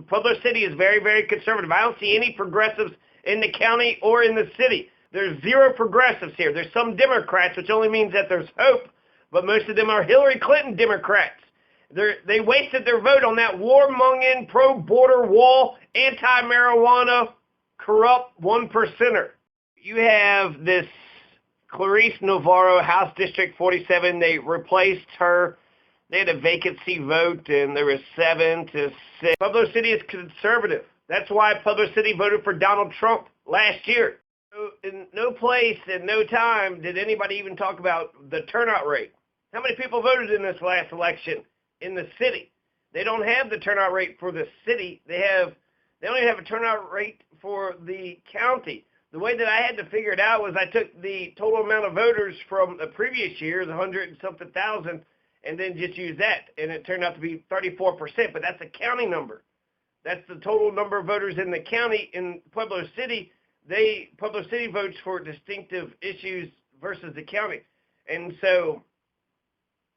Pueblo City is very, very conservative. I don't see any progressives in the county or in the city. There's zero progressives here. There's some Democrats, which only means that there's hope, but most of them are Hillary Clinton Democrats. They wasted their vote on that warmongering, pro-border wall, anti-marijuana, corrupt one-percenter. You have this Clarice Navarro, House District 47. They replaced her. They had a vacancy vote, and there was 7-6. Pueblo City is conservative. That's why Pueblo City voted for Donald Trump last year. So in no place and no time did anybody even talk about the turnout rate. How many people voted in this last election in the city? They don't have the turnout rate for the city. They only have a turnout rate for the county. The way that I had to figure it out was I took the total amount of voters from the previous year, 100 and something thousand, and then just used that, and it turned out to be 34%, but that's a county number. That's the total number of voters in the county. In Pueblo City, Pueblo City votes for distinctive issues versus the county. And so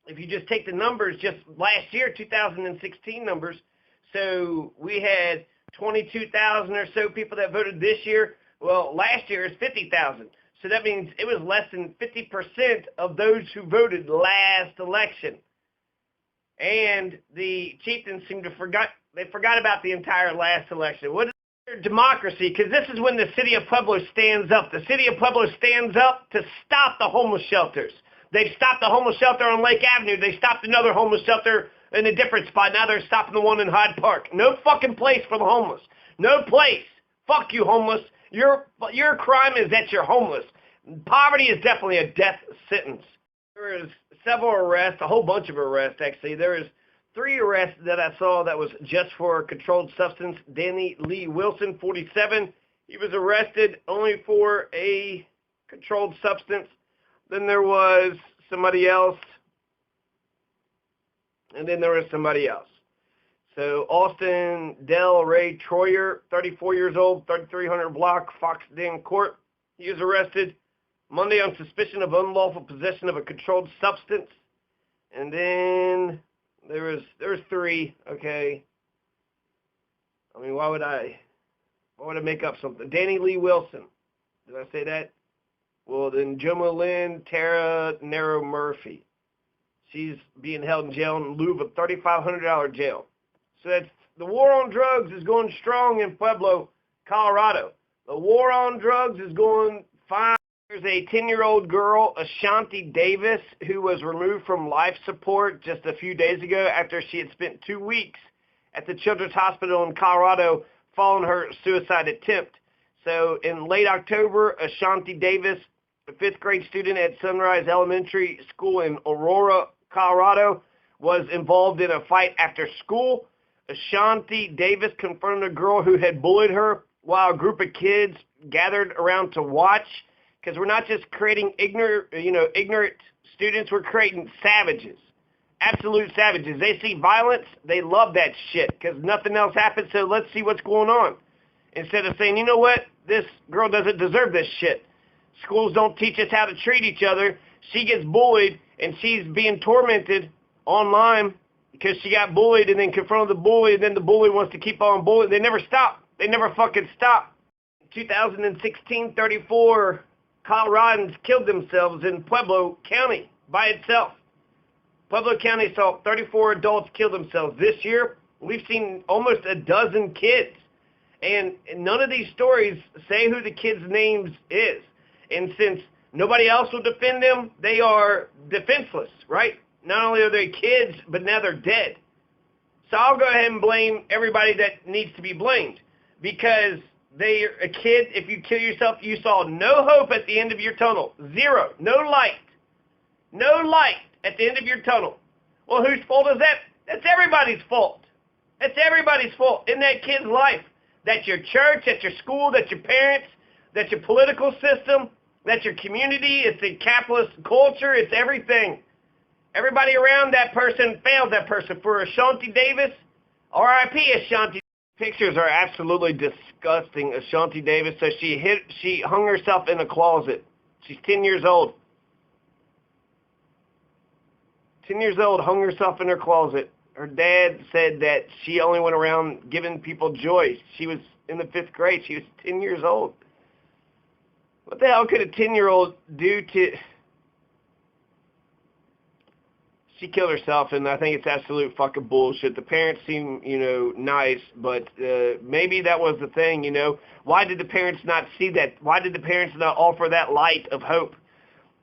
if you just take the numbers, just last year, 2016 numbers, so we had 22,000 or so people that voted this year. Well, last year is 50,000. So that means it was less than 50% of those who voted last election. And the chieftains seem to forgot about the entire last election. What is democracy? Because this is when the city of Pueblo stands up. The city of Pueblo stands up to stop the homeless shelters. They've stopped the homeless shelter on Lake Avenue. They stopped another homeless shelter in a different spot. Now they're stopping the one in Hyde Park. No fucking place for the homeless. No place. Fuck you, homeless. Your crime is that you're homeless. Poverty is definitely a death sentence. There is several arrests, a whole bunch of arrests actually. There is 3 arrests that I saw that was just for a controlled substance. Danny Lee Wilson, 47. He was arrested only for a controlled substance. Then there was somebody else. And then there was somebody else. So Austin Del Ray Troyer, 34 years old, 3300 block, Foxden Court. He was arrested Monday on suspicion of unlawful possession of a controlled substance. And then there was 3, okay. I mean, why would I make up something? Danny Lee Wilson. Did I say that? Well, then Joma Lynn Tara Nero Murphy. She's being held in jail in lieu of a $3,500 jail. So that's, the war on drugs is going strong in Pueblo, Colorado. The war on drugs is going fine. There's a 10-year-old girl, Ashanti Davis, who was removed from life support just a few days ago after she had spent 2 weeks at the Children's Hospital in Colorado following her suicide attempt. So in late October, Ashanti Davis, a 5th grade student at Sunrise Elementary School in Aurora, Colorado, was involved in a fight after school. Ashanti Davis confronted a girl who had bullied her while a group of kids gathered around to watch. Because we're not just creating ignorant students, we're creating savages. Absolute savages. They see violence, they love that shit because nothing else happens, so let's see what's going on. Instead of saying, you know what, this girl doesn't deserve this shit. Schools don't teach us how to treat each other. She gets bullied, and she's being tormented online because she got bullied and then confronted the bully, and then the bully wants to keep on bullying. They never stop. They never fucking stop. In 2016, 34 Coloradans killed themselves in Pueblo County by itself. Pueblo County saw 34 adults kill themselves. This year, we've seen almost a dozen kids. And none of these stories say who the kid's names is. And since nobody else will defend them, they are defenseless, right? Not only are they kids, but now they're dead. So I'll go ahead and blame everybody that needs to be blamed. Because they're a kid, if you kill yourself, you saw no hope at the end of your tunnel. Zero. No light. No light at the end of your tunnel. Well, whose fault is that? That's everybody's fault. That's everybody's fault in that kid's life. That's your church, that's your school, that's your parents, that's your political system, that's your community, it's the capitalist culture, it's everything. Everybody around that person failed that person. For Ashanti Davis, R.I.P. Ashanti. Pictures are absolutely disgusting. Ashanti Davis, so she hung herself in a closet. She's 10 years old. 10 years old, hung herself in her closet. her dad said that she only went around giving people joy. She was in the 5th grade. She was 10 years old. What the hell could a 10-year-old do to... She killed herself, and I think it's absolute fucking bullshit. The parents seem, nice, but maybe that was the thing, Why did the parents not see that? Why did the parents not offer that light of hope?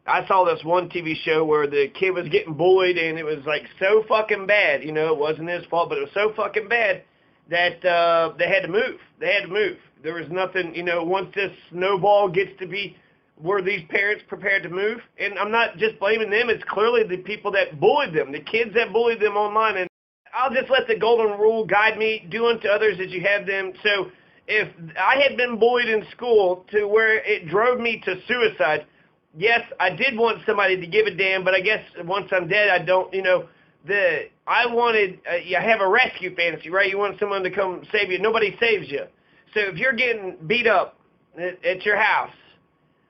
I saw this one TV show where the kid was getting bullied, and it was, so fucking bad. It wasn't his fault, but it was so fucking bad that they had to move. They had to move. There was nothing, once this snowball gets to be... Were these parents prepared to move? And I'm not just blaming them. It's clearly the people that bullied them, the kids that bullied them online. And I'll just let the golden rule guide me. Do unto others as you have them. So if I had been bullied in school to where it drove me to suicide, yes, I did want somebody to give a damn, but I guess once I'm dead, I don't, I wanted, you have a rescue fantasy, right? You want someone to come save you. Nobody saves you. So if you're getting beat up at your house,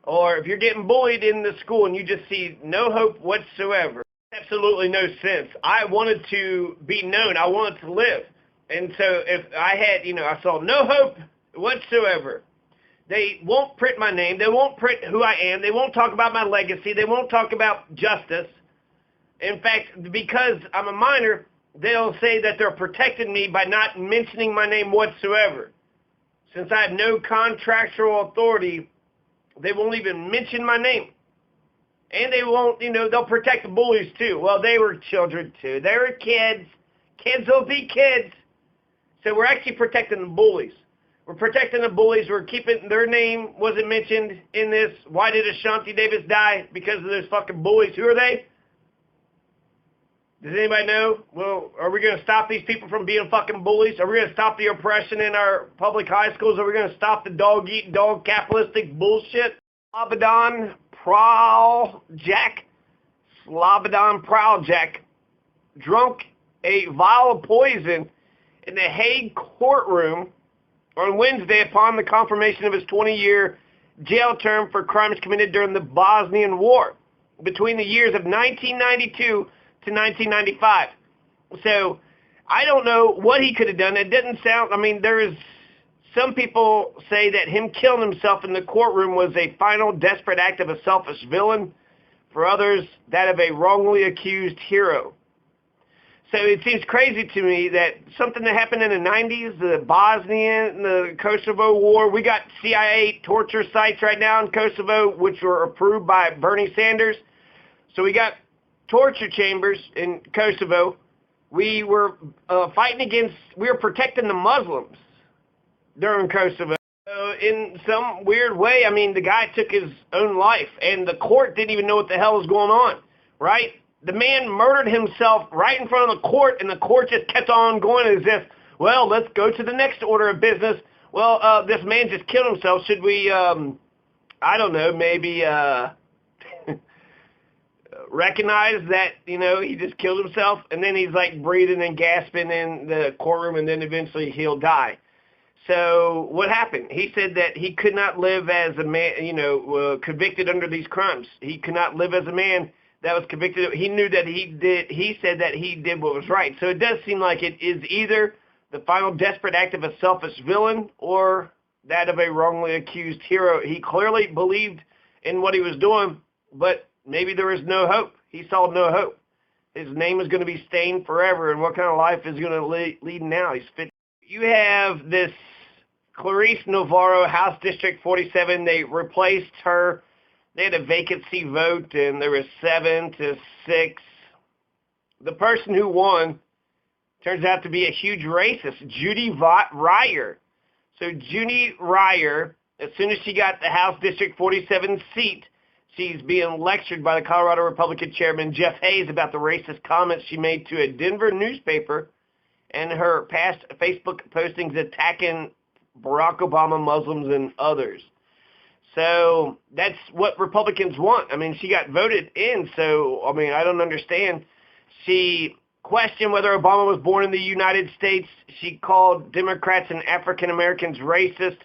or if you're getting bullied in the school and you just see no hope whatsoever, absolutely no sense. I wanted to be known. I wanted to live. And so if I had, I saw no hope whatsoever. They won't print my name. They won't print who I am. They won't talk about my legacy. They won't talk about justice. In fact, because I'm a minor, they'll say that they're protecting me by not mentioning my name whatsoever. Since I have no contractual authority, they won't even mention my name. And they won't, they'll protect the bullies too. Well, they were children too. They were kids. Kids will be kids. So we're actually protecting the bullies. We're protecting the bullies. We're keeping their name wasn't mentioned in this. Why did Ashanti Davis die? Because of those fucking bullies. Who are they? Does anybody know? Well, are we going to stop these people from being fucking bullies? Are we going to stop the oppression in our public high schools? Are we going to stop the dog-eat, dog capitalistic bullshit? Slobodan Praljak drunk a vial of poison in the Hague courtroom on Wednesday upon the confirmation of his 20-year jail term for crimes committed during the Bosnian War between the years of 1992 to 1995. So I don't know what he could have done. It didn't sound, some people say that him killing himself in the courtroom was a final desperate act of a selfish villain. For others, that of a wrongly accused hero. So it seems crazy to me that something that happened in the 90s, the Bosnian, the Kosovo War, we got CIA torture sites right now in Kosovo, which were approved by Bernie Sanders. So we got torture chambers in Kosovo. We were we were protecting the Muslims during Kosovo. In some weird way, the guy took his own life, and the court didn't even know what the hell was going on, right? The man murdered himself right in front of the court, and the court just kept on going as if, well, let's go to the next order of business. Well, this man just killed himself. Should we, I don't know, maybe recognize that, he just killed himself? And then he's breathing and gasping in the courtroom, and then eventually he'll die. So what happened? He said that he could not live as a man, convicted under these crimes. He could not live as a man that was convicted. He knew that he said that he did what was right. So it does seem like it is either the final desperate act of a selfish villain or that of a wrongly accused hero. He clearly believed in what he was doing, but maybe there was no hope. He saw no hope. His name is going to be stained forever, and what kind of life is going to lead now? He's fit. You have this Clarice Navarro, House District 47. They replaced her. They had a vacancy vote, and there was 7-6. The person who won turns out to be a huge racist, Judy Reyher. So Judy Reyher, as soon as she got the House District 47 seat, she's being lectured by the Colorado Republican Chairman Jeff Hayes about the racist comments she made to a Denver newspaper and her past Facebook postings attacking Barack Obama, Muslims, and others. So that's what Republicans want. She got voted in, so, I don't understand. She questioned whether Obama was born in the United States. She called Democrats and African Americans racist.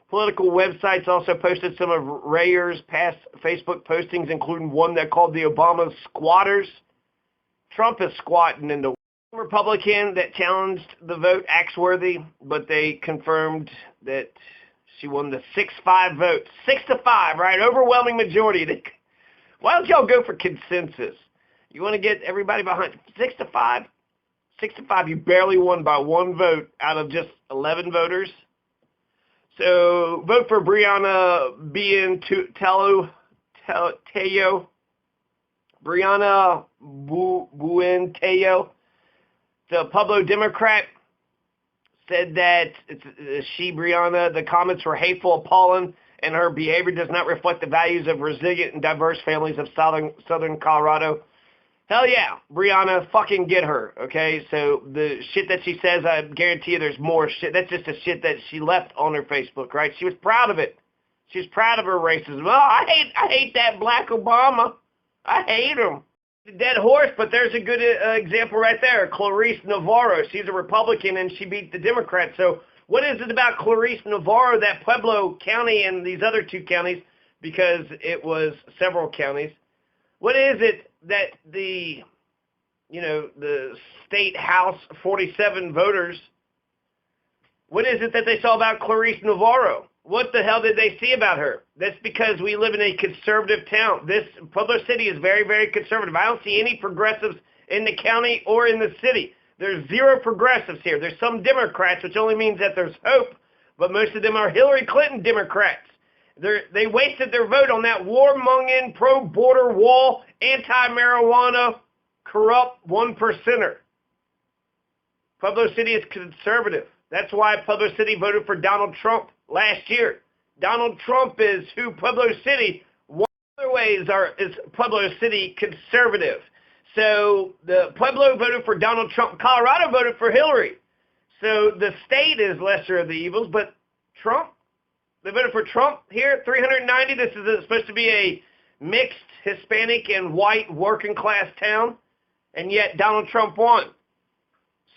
Political websites also posted some of Reyher's past Facebook postings, including one that called the Obamas squatters. Trump is squatting in the Republican that challenged the vote, Axworthy, but they confirmed that she won the 6-5 vote. 6-5, right? Overwhelming majority. Why don't y'all go for consensus? You want to get everybody behind 6-5? 6-5, you barely won by one vote out of just 11 voters. So vote for Brianna Buentello. Brianna Buentello. The Pueblo Democrat said that Brianna, the comments were hateful, appalling, and her behavior does not reflect the values of resilient and diverse families of southern Colorado. Hell yeah, Brianna, fucking get her, okay? So the shit that she says, I guarantee you there's more shit. That's just the shit that she left on her Facebook, right? She was proud of it. She was proud of her racism. Oh, I hate that black Obama. I hate him. The dead horse, but there's a good example right there. Clarice Navarro. She's a Republican, and she beat the Democrat. So what is it about Clarice Navarro, that Pueblo County and these other two counties, because it was several counties, what is it that the state House 47 voters, what is it that they saw about Clarice Navarro? What the hell did they see about her? That's because we live in a conservative town. This Pueblo City is very, very conservative. I don't see any progressives in the county or in the city. There's zero progressives here. There's some Democrats, which only means that there's hope, but most of them are Hillary Clinton Democrats. They wasted their vote on that warmongering, pro-border wall, anti-marijuana, corrupt one-percenter. Pueblo City is conservative. That's why Pueblo City voted for Donald Trump last year. Donald Trump is who Pueblo City, one of the ways is Pueblo City conservative. So the Pueblo voted for Donald Trump. Colorado voted for Hillary. So the state is lesser of the evils, but Trump, they voted for Trump here, 390. This is supposed to be a mixed Hispanic and white working class town, and yet Donald Trump won.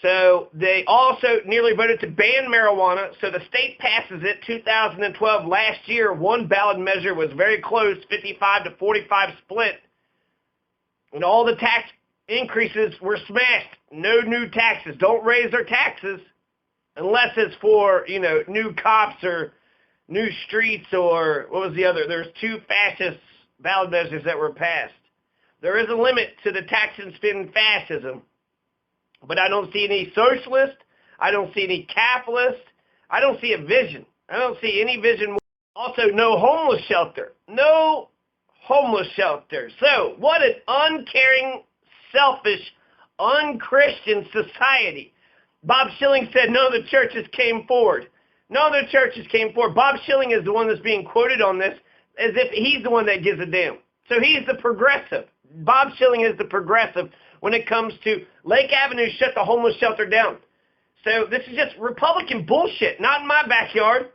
So they also nearly voted to ban marijuana. So the state passes it 2012. Last year, one ballot measure was very close, 55-45 split. And all the tax increases were smashed. No new taxes. Don't raise their taxes unless it's for, new cops or new streets or what was the other? There's two fascist ballot measures that were passed. There is a limit to the tax and spend fascism. But I don't see any socialist. I don't see any capitalist. I don't see a vision. I don't see any vision. Also, no homeless shelter. No homeless shelter. So, what an uncaring, selfish, unchristian society. Bob Schilling said none of the churches came forward. None of the churches came forward. Bob Schilling is the one that's being quoted on this as if he's the one that gives a damn. So he's the progressive. Bob Schilling is the progressive when it comes to Lake Avenue, shut the homeless shelter down. So this is just Republican bullshit, not in my backyard.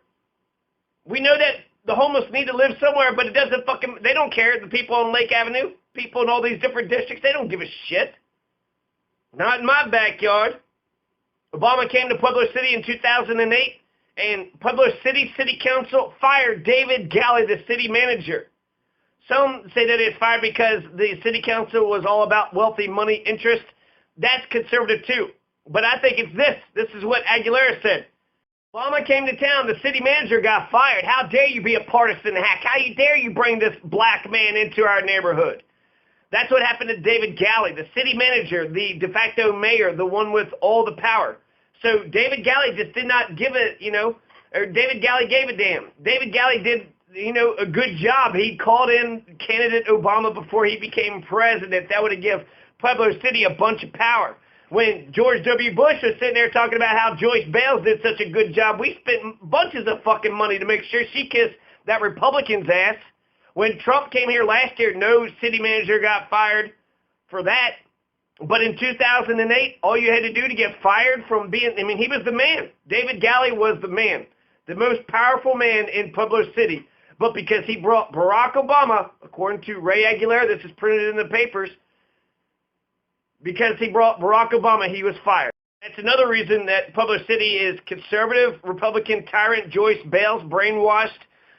We know that the homeless need to live somewhere, but they don't care. The people on Lake Avenue, people in all these different districts, they don't give a shit. Not in my backyard. Obama came to Pueblo City in 2008, and Pueblo City City Council fired David Galley, the city manager. Some say that it's fired because the city council was all about wealthy money interest. That's conservative too. But I think it's this. This is what Aguilera said. Obama came to town. The city manager got fired. How dare you be a partisan hack? How dare you bring this black man into our neighborhood? That's what happened to David Galley, the city manager, the de facto mayor, the one with all the power. So David Galley just did not give it, or David Galley gave a damn. David Galley did a good job. He called in candidate Obama before he became president. That would have given Pueblo City a bunch of power. When George W. Bush was sitting there talking about how Joyce Bales did such a good job, we spent bunches of fucking money to make sure she kissed that Republican's ass. When Trump came here last year, no city manager got fired for that. But in 2008, all you had to do to get fired from he was the man. David Galley was the man, the most powerful man in Pueblo City. But because he brought Barack Obama, according to Ray Aguilera, this is printed in the papers, because he brought Barack Obama, he was fired. That's another reason that Pueblo City is conservative, Republican tyrant Joyce Bales brainwashed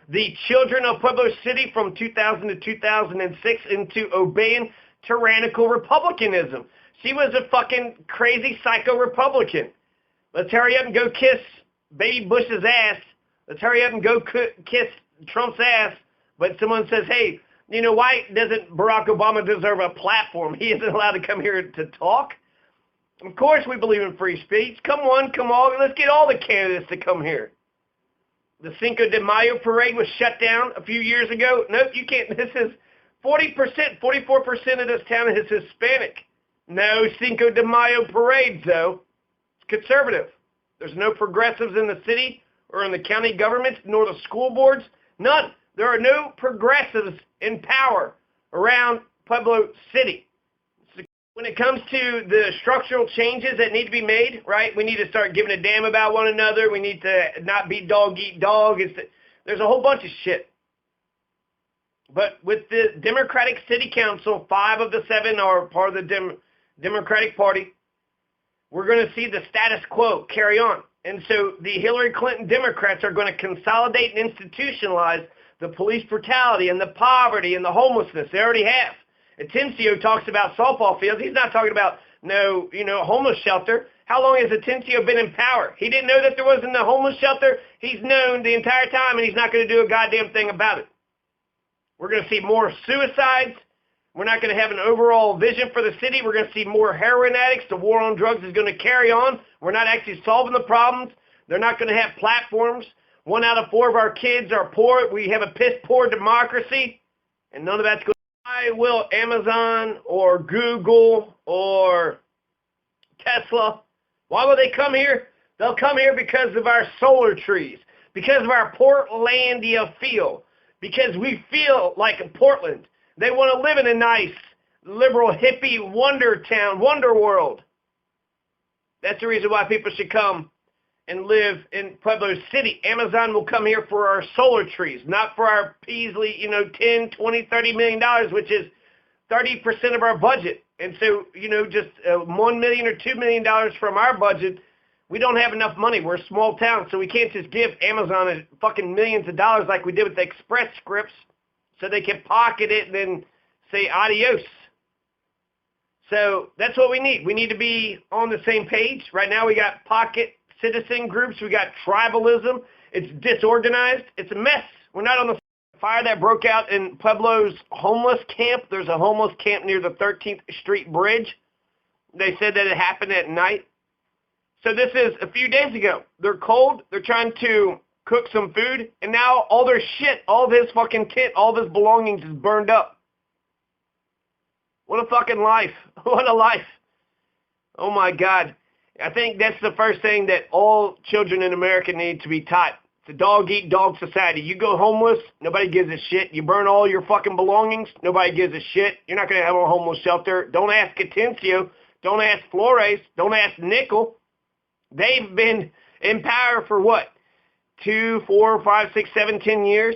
the children of Pueblo City from 2000 to 2006 into obeying tyrannical republicanism. She was a fucking crazy psycho Republican. Let's hurry up and go kiss baby Bush's ass. Let's hurry up and go kiss Trump's ass. But someone says, hey, you know, why doesn't Barack Obama deserve a platform? He isn't allowed to come here to talk. Of course we believe in free speech. Come on. Let's get all the candidates to come here. The Cinco de Mayo parade was shut down a few years ago. Nope, you can't. This is 40%, 44% of this town is Hispanic. No Cinco de Mayo parades, though. It's conservative. There's no progressives in the city or in the county governments, nor the school boards. None. There are no progressives in power around Pueblo City. When it comes to the structural changes that need to be made, right, we need to start giving a damn about one another. We need to not be dog eat dog. There's a whole bunch of shit. But with the Democratic City Council, 5 of the 7 are part of the Democratic Party. We're going to see the status quo carry on. And so the Hillary Clinton Democrats are going to consolidate and institutionalize the police brutality and the poverty and the homelessness. They already have. Atencio talks about softball fields. He's not talking about no, homeless shelter. How long has Atencio been in power? He didn't know that there wasn't a homeless shelter. He's known the entire time, and he's not going to do a goddamn thing about it. We're going to see more suicides. We're not going to have an overall vision for the city. We're going to see more heroin addicts. The war on drugs is going to carry on. We're not actually solving the problems. They're not going to have platforms. 1 out of 4 of our kids are poor. We have a piss-poor democracy, and none of that's going. Why will Amazon or Google or Tesla, why will they come here? They'll come here because of our solar trees, because of our Portlandia feel, because we feel like Portland. They want to live in a nice, liberal, hippie wonder town, wonder world. That's the reason why people should come and live in Pueblo City. Amazon will come here for our solar trees, not for our Peasley, $10, $20, $30 million, which is 30% of our budget. And so, just $1 million or $2 million from our budget, we don't have enough money. We're a small town, so we can't just give Amazon fucking millions of dollars like we did with the Express Scripts so they can pocket it and then say adios. So that's what we need. We need to be on the same page. Right now we got pocket citizen groups. We got tribalism. It's disorganized. It's a mess. We're not on the fire that broke out in Pueblo's homeless camp. There's a homeless camp near the 13th Street Bridge. They said that it happened at night. So this is a few days ago. They're cold. They're trying to cook some food. And now all their shit, all of his fucking tent, all of his belongings is burned up. What a fucking life. What a life. Oh my God. I think that's the first thing that all children in America need to be taught. It's a dog-eat-dog society. You go homeless, nobody gives a shit. You burn all your fucking belongings, nobody gives a shit. You're not going to have a homeless shelter. Don't ask Atencio. Don't ask Flores. Don't ask Nickel. They've been in power for what? 2, 4, 5, 6, 7, 10 years?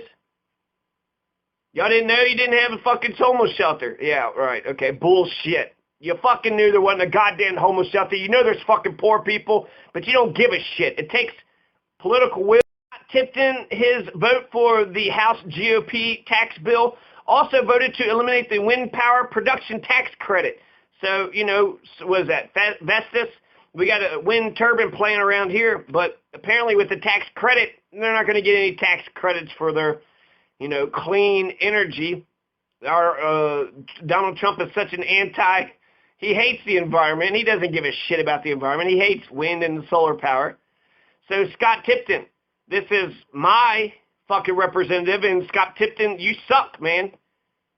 Y'all didn't know you didn't have a fucking homeless shelter? Yeah, right. Okay, bullshit. You fucking knew there wasn't a goddamn homeless shelter. You know there's fucking poor people, but you don't give a shit. It takes political will. Tipton, his vote for the House GOP tax bill, also voted to eliminate the wind power production tax credit. So, what is that? Vestas? We got a wind turbine plant around here, but apparently with the tax credit, they're not going to get any tax credits for their, clean energy. Our Donald Trump is such an he hates the environment. He doesn't give a shit about the environment. He hates wind and solar power. So Scott Tipton, this is my fucking representative, and Scott Tipton, you suck, man.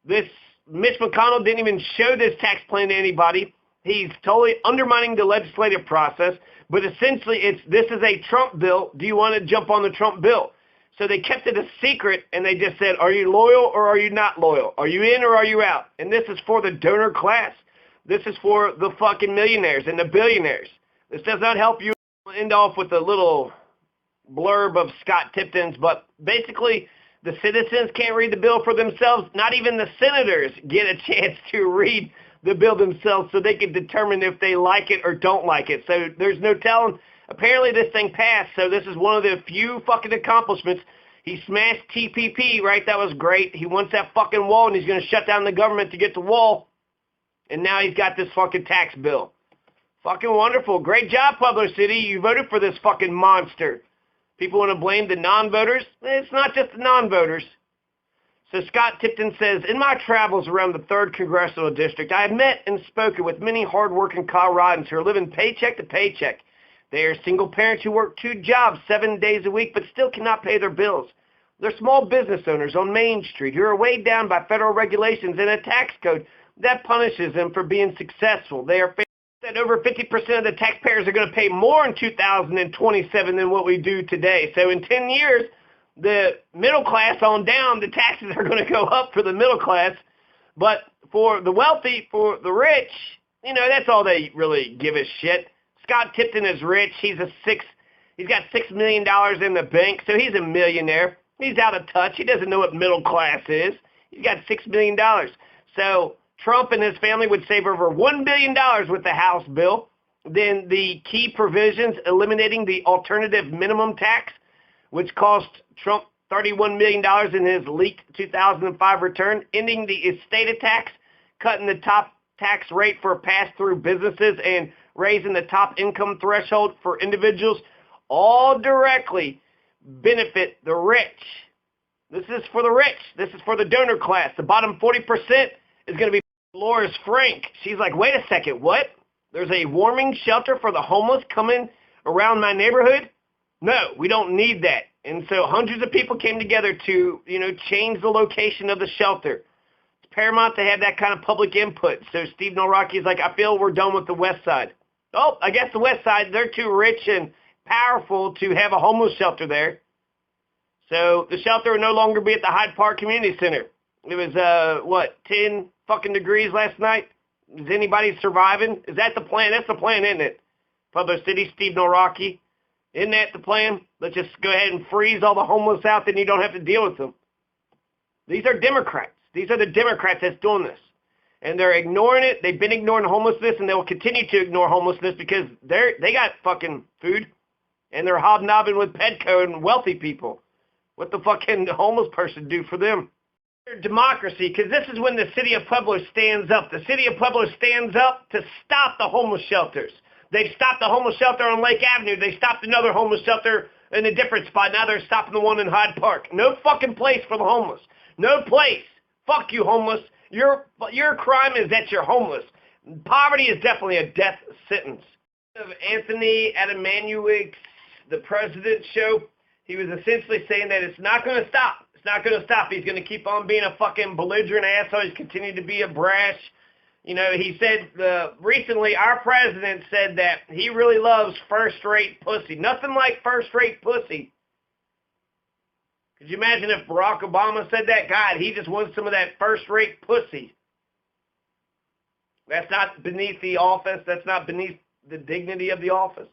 Mitch McConnell didn't even show this tax plan to anybody. He's totally undermining the legislative process, but essentially this is a Trump bill. Do you want to jump on the Trump bill? So they kept it a secret, and they just said, are you loyal or are you not loyal? Are you in or are you out? And this is for the donor class. This is for the fucking millionaires and the billionaires. This does not help you. We'll end off with a little blurb of Scott Tipton's, but basically the citizens can't read the bill for themselves. Not even the senators get a chance to read the bill themselves so they can determine if they like it or don't like it. So there's no telling. Apparently this thing passed, so this is one of the few fucking accomplishments. He smashed TPP, right? That was great. He wants that fucking wall, and he's going to shut down the government to get the wall. And now he's got this fucking tax bill. Fucking wonderful. Great job, Pueblo City. You voted for this fucking monster. People want to blame the non-voters? It's not just the non-voters. So Scott Tipton says, in my travels around the 3rd Congressional District, I have met and spoken with many hard-working Coloradans who are living paycheck to paycheck. They are single parents who work 2 jobs 7 days a week but still cannot pay their bills. They're small business owners on Main Street who are weighed down by federal regulations and a tax code that punishes them for being successful. They are that over 50% of the taxpayers are going to pay more in 2027 than what we do today. So in 10 years, the middle class on down, the taxes are going to go up for the middle class. But for the wealthy, for the rich, that's all they really give a shit. Scott Tipton is rich. He's got $6 million in the bank, so he's a millionaire. He's out of touch. He doesn't know what middle class is. He's got $6 million. So Trump and his family would save over $1 billion with the House bill. Then the key provisions eliminating the alternative minimum tax, which cost Trump $31 million in his leaked 2005 return, ending the estate tax, cutting the top tax rate for pass-through businesses, and raising the top income threshold for individuals, all directly benefit the rich. This is for the rich. This is for the donor class. The bottom 40% is going to be Laura's Frank. She's like, wait a second, what? There's a warming shelter for the homeless coming around my neighborhood? No, we don't need that. And so hundreds of people came together to, change the location of the shelter. It's paramount to have that kind of public input. So Steve Noraki is like, I feel we're done with the West Side. Oh, I guess the West Side, they're too rich and powerful to have a homeless shelter there. So the shelter will no longer be at the Hyde Park Community Center. It was, 10 fucking degrees last night? Is anybody surviving? Is that the plan? That's the plan, isn't it? Pueblo City, Steve Noraki. Isn't that the plan? Let's just go ahead and freeze all the homeless out, then you don't have to deal with them. These are Democrats. These are the Democrats that's doing this. And they're ignoring it. They've been ignoring homelessness, and they will continue to ignore homelessness because they got fucking food, and they're hobnobbing with Petco and wealthy people. What the fuck can the homeless person do for them? Democracy, because this is when the city of Pueblo stands up. The city of Pueblo stands up to stop the homeless shelters. They've stopped the homeless shelter on Lake Avenue. They stopped another homeless shelter in a different spot. Now they're stopping the one in Hyde Park. No fucking place for the homeless. No place. Fuck you, homeless. Your crime is that you're homeless. Poverty is definitely a death sentence. Of Anthony Adamanowicz, the President show, he was essentially saying that it's not going to stop. It's not going to stop. He's going to keep on being a fucking belligerent asshole. He's continuing to be a brash. He said recently our president said that he really loves first-rate pussy. Nothing like first-rate pussy. Could you imagine if Barack Obama said that? God, he just wants some of that first-rate pussy. That's not beneath the office. That's not beneath the dignity of the office.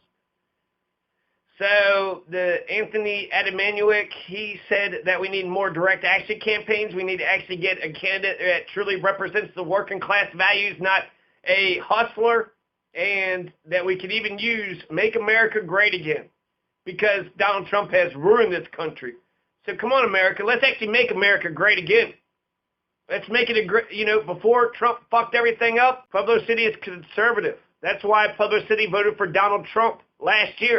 So the Anthony Adamanowicz, he said that we need more direct action campaigns. We need to actually get a candidate that truly represents the working class values, not a hustler, and that we could even use Make America Great Again, because Donald Trump has ruined this country. So come on, America, let's actually make America great again. Let's make it a great, before Trump fucked everything up, Pueblo City is conservative. That's why Pueblo City voted for Donald Trump last year.